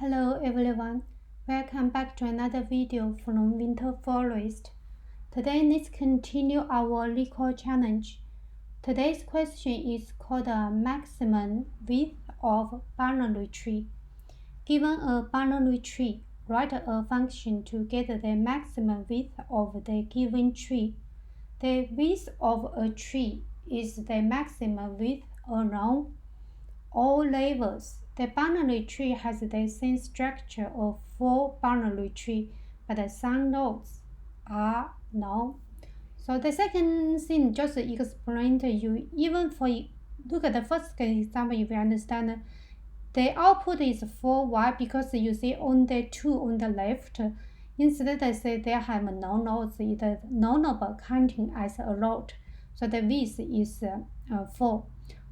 Hello everyone, welcome back to another video from Winter Forest. Today let's continue our leecode challenge. Today's question is called a maximum width of binary tree. Given a binary tree, write a function to get the maximum width of the given tree. The width of a tree is the maximum width along all levels. The binary tree has the same structure of 4 binary tree, but some nodes are known. So the second thing just explain to you, even for look at the first example, if you understand the output is 4. Why? Because you see on the 2 on the left, instead they say they have no nodes, it is no node counting as a node. So the width is 4.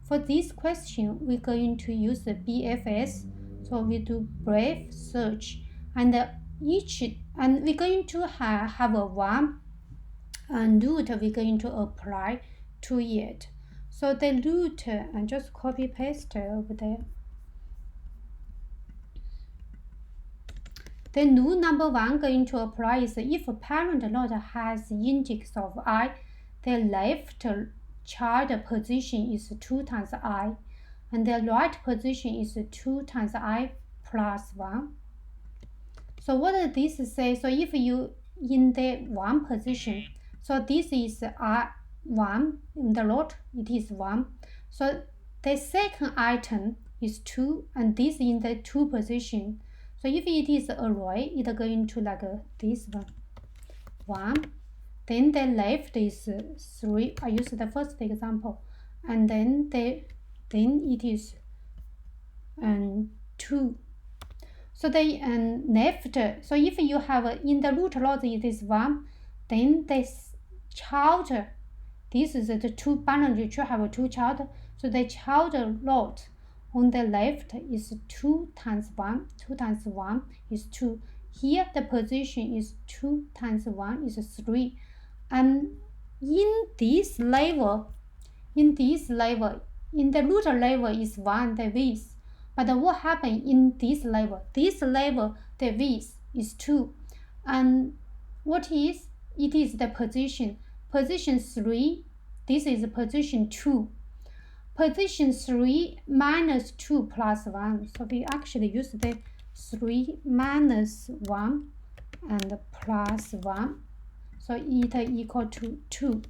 For this question, we're going to use the BFS. So we do brief search, and we're going to have a one root we're going to apply to it. So the root, and just copy paste over there. The rule number 1 going to apply is if a parent node has index of I, the left child position is 2 times I, and the right position is 2 times I plus 1. So what does this say? So if you in the 1 position, so this is I1 in the lot, it is 1. So the second item is 2, and this in the 2 position. So if it is array, it's going to like this one, 1. Then the left is 3. I use the first example, and then it is 2. So the left. So if you have in the root node it is 1, then this child, this is the 2 binary tree have 2 child. So the child node on the left is 2 times 1. 2 times 1 is 2. Here the position is 2 times 1 is 3. And in this level, in the root level is 1, the width. But what happened in this level? This level, the width is 2. And what is? It is the position. Position 3, this is position 2. Position 3 minus 2 plus 1. So we actually use the 3 minus 1 and plus 1. So it equal to 2.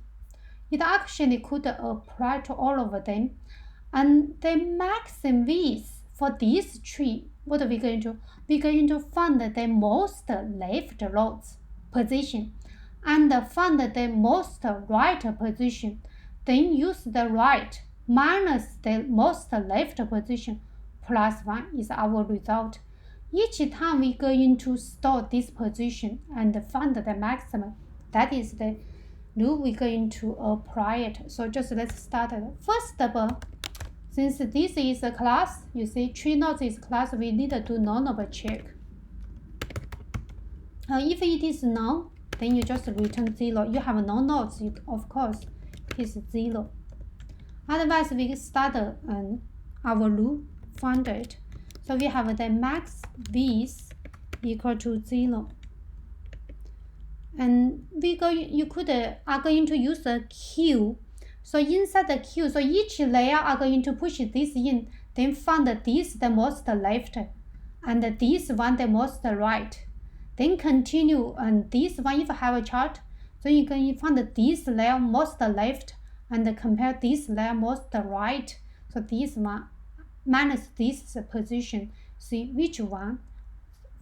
It actually could apply to all of them. And the maximum width for this tree, what are we going to do? We're going to find the most left nodes position and find the most right position. Then use the right minus the most left position plus 1 is our result. Each time we're going to store this position and find the maximum. That is the rule we're going to apply it. So just let's start it. First of all, since this is a class, you see tree nodes is class, we need to do non-node check. If it is null, then you just return 0. You have no nodes, of course, it is 0. Otherwise, we start our loop, find it. So we have the max width equal to 0. And you are going to use a queue. So inside the queue, so each layer are going to push this in, then find this the most left, and this one the most right. Then continue, and this one if you have a chart, so you can find this layer most left and compare this layer most right. So this one minus this position, see which one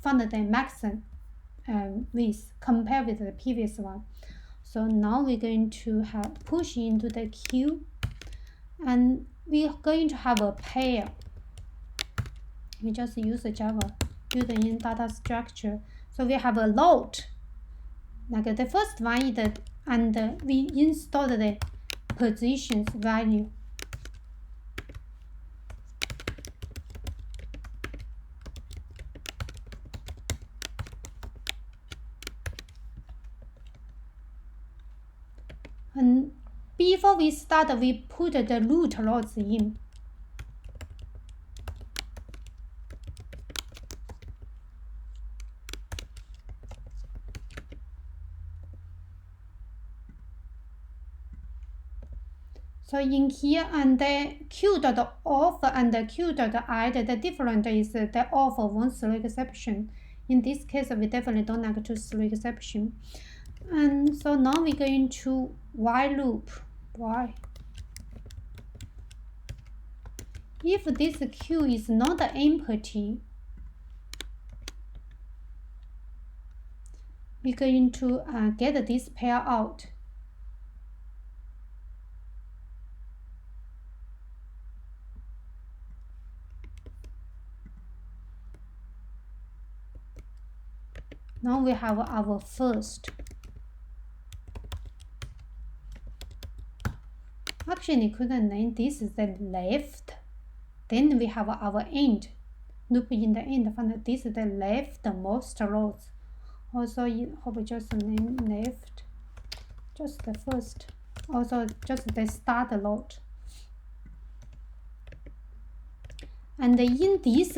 find the maximum width compare with the previous one. So now we're going to push into the queue, and we're going to have a pair. We just use the Java built-in data structure. So we have a load, like the first one is and we install the positions value. And before we start, we put the root nodes in. So in here, and the q.off and the q.add, the different is the off one through exception. In this case, we definitely don't like to through exception. And so now we go into while loop. Why? If this q is not empty, we're going to get this pair out. Now we have our first. Actually, couldn't name this is the left. Then we have our end. Loop in the end. Find this is the leftmost rows. Also, hope just name left. Just the first. Also, just the start node. And in this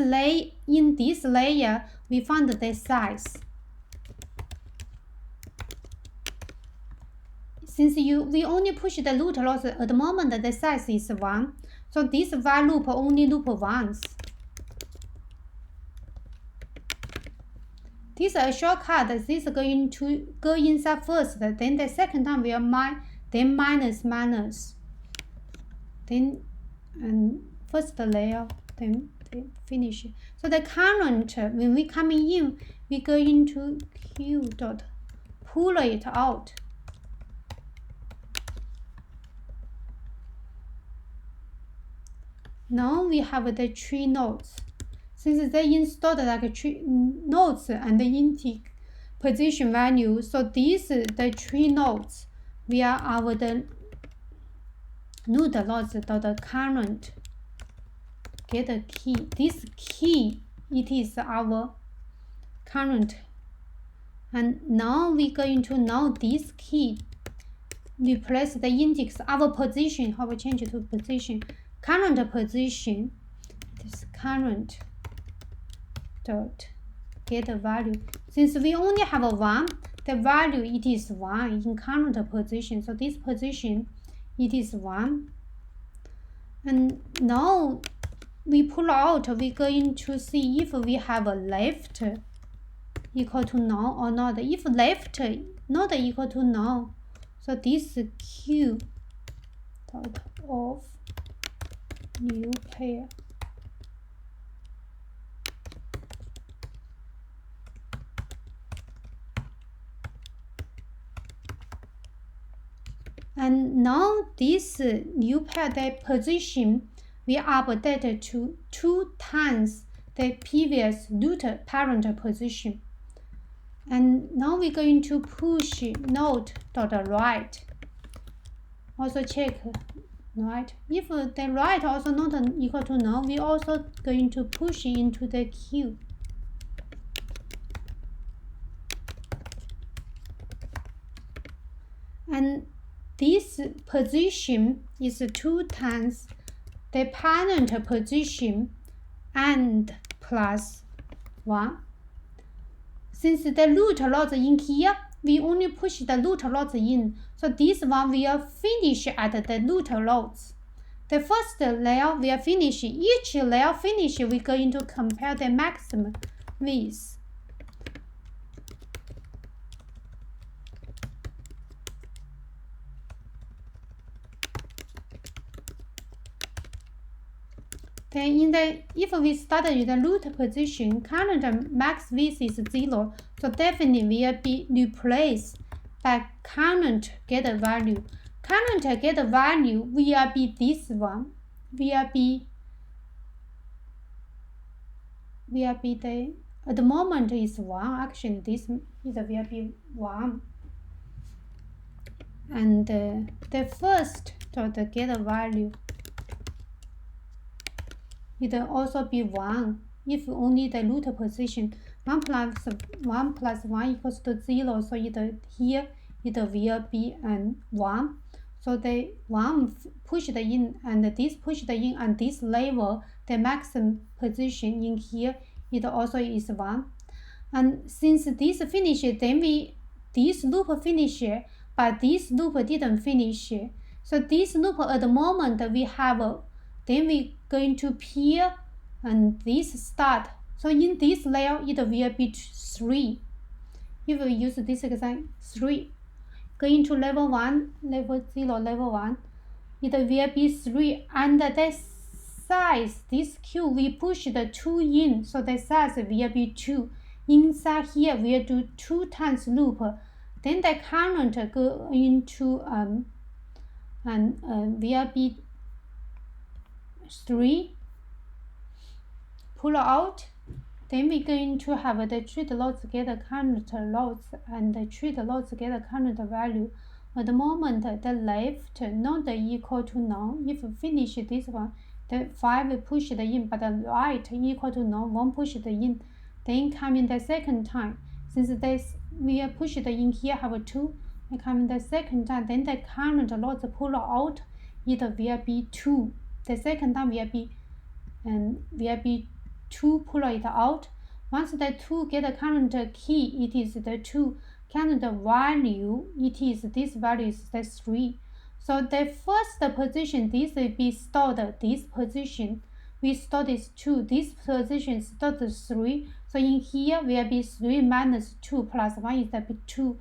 layer, we found the size. Since we only push the root loss at the moment, the size is 1. So this while loop only loop once. This is a shortcut. This is going to go inside first. Then the second time we are then minus. Then first layer, then finish. So the current, when we coming in, we go into q dot pull it out. Now we have the tree nodes. Since they installed like tree nodes and the integer position value, so these the tree nodes, we are our the node loss dot current get a key. This key, it is our current. And now we go into this key replace the index our position. How we change it to position? Current position, this current dot get a value. Since we only have a 1, the value it is 1 in current position. So this position it is 1. And now we pull out, we're going to see if we have a left equal to null or not. If left not equal to null, so this q dot of new pair. And now this new pair, the position we update to 2 times the previous root parent position. And now we're going to push node dot right. Also check right. If the right also not equal to null, we also going to push into the queue. And this position is 2 times the parent position and plus 1. Since the root loss in here, we only push the root loss in. So this one will finish at the root loss. The first layer will finish. Each layer finish, we're going to compare the maximum with. Then if we start with the root position, current max width is 0, so definitely will be replaced by current get value. Current get value will be this one. Will be the at the moment is 1. Actually, this will be 1. And the first dot get value, it will also be 1 if only the root position 1 plus 1 equals to 0. So here it will be 1. So the 1 pushed in and this pushed in, and this level the maximum position in here it also is 1. And since this finish, then this loop finish, but this loop didn't finish. So this loop at the moment we have, then we going to pair and this start. So in this layer it will be 3. If we use this example 3, going to level 1, level 0, level 1, it will be 3, and the size, this Q we push the 2 in, so the size will be 2. Inside here we'll do 2 times loop, then the current go into and will be 3, pull out. Then we're going to have the treat loss get current loss and the treat loss get current value. At the moment, the left not equal to none. If we finish this one, the 5 pushed in, but the right equal to none, 1 pushed in. Then coming the second time, since this we are pushed in here have 2, and coming the second time, then the current loss pull out, it will be 2. The second time will be 2 pull it out. Once the 2 get the current key, it is the 2. Current value, it is this value is the 3. So the first position, this will be stored this position. We store this 2. This position stored 3. So in here will be 3 minus 2 plus 1 is the 2.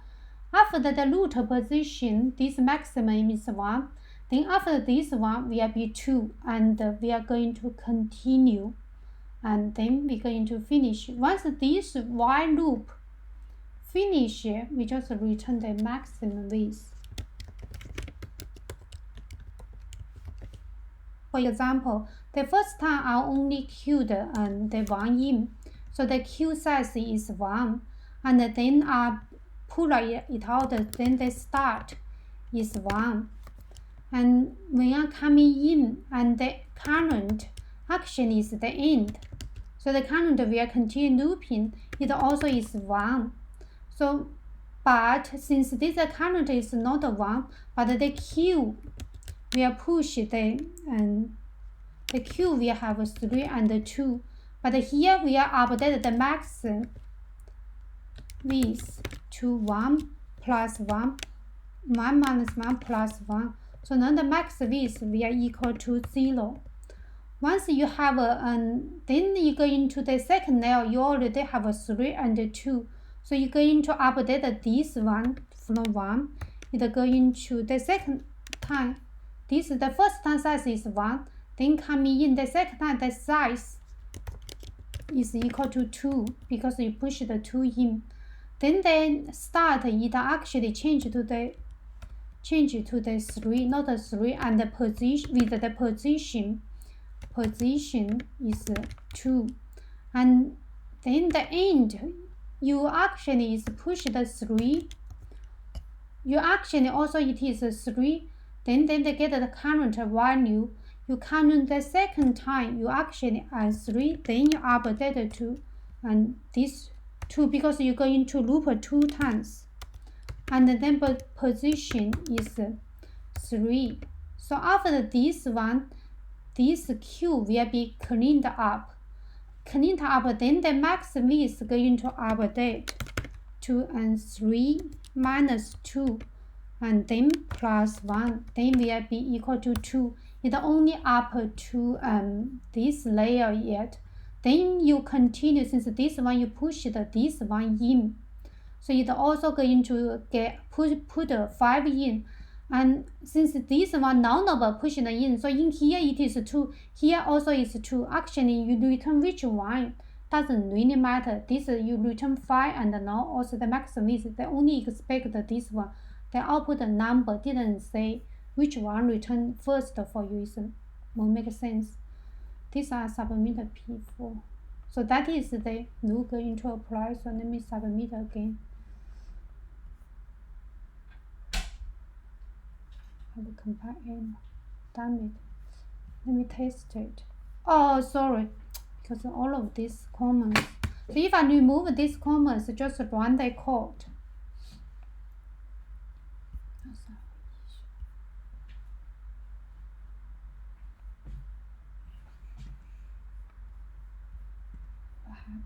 After the root position, this maximum is 1. Then after this one will be 2, and we are going to continue, and then we're going to finish. Once this while loop finish, we just return the maximum width. For example, the first time I only queued the 1 in, so the queue size is 1, and then I pull it out, then the start is 1. And when I'm coming in, and the current action is the end, so the current will continue looping, it also is 1. So, but since this current is not 1, but the Q will push the Q will have 3 and 2, but here we are update the max width to 1 plus 1, 1 minus 1 plus 1. So now the max width will equal to 0. Once you have then you go into the second layer, you already have 3 and 2. So you go into update this one from 1. It go into the second time. This the first time size is 1. Then coming in the second time, the size is equal to 2 because you push the 2 in. Then the start it actually change to the 3, not a 3, and the position with the position is 2, and then the end you actually is push the 3. You actually also it is 3. Then they get the current value. You count the second time you actually add 3. Then you update 2 and this 2 because you go into loop 2 times. And then position is 3. So after this one, this Q will be cleaned up. Then the max width is going to update 2 and 3 minus 2, and then plus 1. Then will be equal to 2. It only up to this layer yet. Then you continue, since this one you pushed this one in. So it also going to put 5 in, and since this one none of pushing in, so in here it is 2, here also is 2. Actually you return which one doesn't really matter. This you return 5, and now also the maximum is they only expect this one. The output number didn't say which one return first for you. It won't make sense. These are submit P4. So that is the loop going to apply. So let me submit again. I will compile and damn it. Let me test it. Oh, sorry, because all of these comments. So if I remove these comments, just run the code. What happened?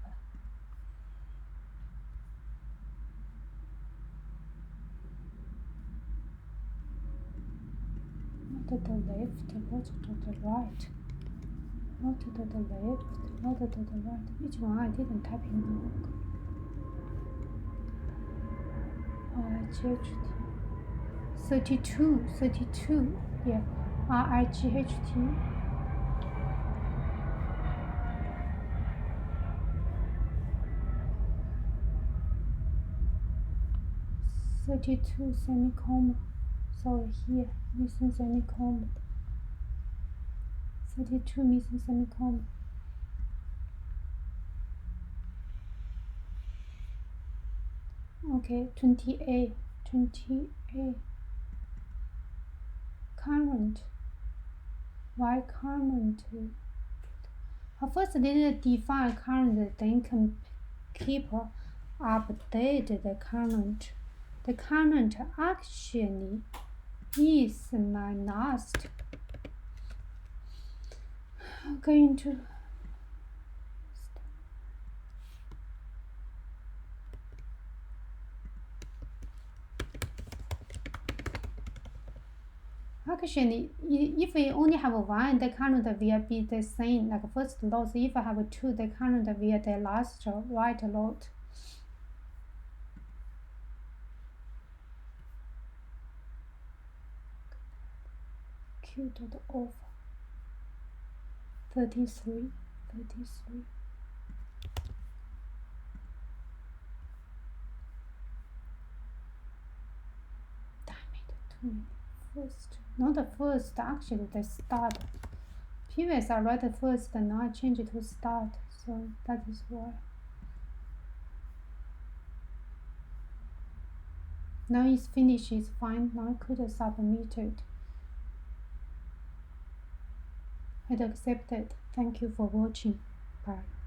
to the left, not to the right. Not to the left, not to the right. Which one I didn't type in the book? RGHT. 32. Yeah. RGHT. 32 semicolon. Sorry, here missing semicolon. 32 missing semicolon. Okay, 28. Current. Why current? First, they define current, then can keep update the current. The current actually is my last. Going to actually, if we only have one, the current will be the same, like first load. If I have two, the current will be the last right load. Q.off 33. Damn it, 2 minutes. First, not the first, actually the start. Previous I write the first, and now I change it to start, so that is why. Now it's finished, it's fine. Now I could submit it. I'd accept it. Thank you for watching. Bye.